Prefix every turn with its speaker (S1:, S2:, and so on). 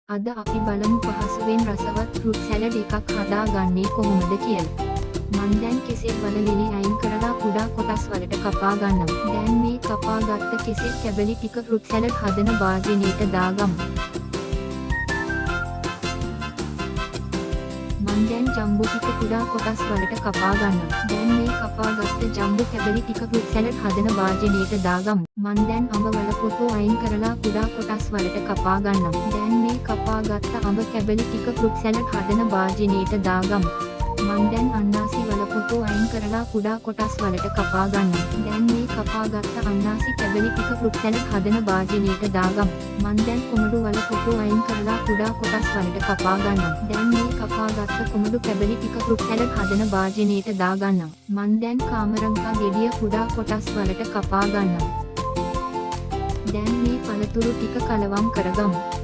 S1: අද අපි බලමු පහසුවෙන් රසවත් ෆෘට් සැලඩ් එකක් හදාගන්නේ කොහොමද කියලා. මම දැන් කෙසෙල් වල ලෙලි අයින් කරලා කුඩා කොටස් වලට කපා ගන්නවා. දැන් මේ කපාගත්ත කෙසෙල් කැබලි ටික ෆෘට් සැලඩ් හදන භාජනයට දාගමු. මම දැන් ජම්බෝ ටික කුඩා කොටස් වලට කපා ගන්නවා. දැන් මේ කපාගත්ත ජම්බෝ කැබලි ටික ෆෘට් සැලඩ් හදන භාජනයට දාගමු. මම දැන් අඹ වල පොතු අයින් කරලා කුඩා කොටස් වලට කපා ගන්නවා. දැන් මේ කපාගත්ත අඹ කැබලි ටික ෆෘට් සැලඩ් හදන භාජනයට දාගමු. මම දැන් අන්නාසි වල පොතු අයින් කරලා කුඩා කොටස් වලට කපා ගන්නවා. දැන් මේ කපාගත්ත අන්නාසි කැබලි ටික ෆෘට් සැලඩ් හදන භාජනයට දාගමු. මම දැන් කොමඩු වල පොතු අයින් කරලා කුඩා කොටස් වලට කපා ගන්නවා. දැන් මේ කපාගත්ත කොමඩු කැබලි ටික ෆෘට් සැලඩ් හදන භාජනයට දාගන්නවා. මම දැන් කාමරංකා ගෙඩිය කුඩා කොටස් වලට කපා ගන්නවා. දැන් මේ පළතුරු ටික කලවම් කරගමු.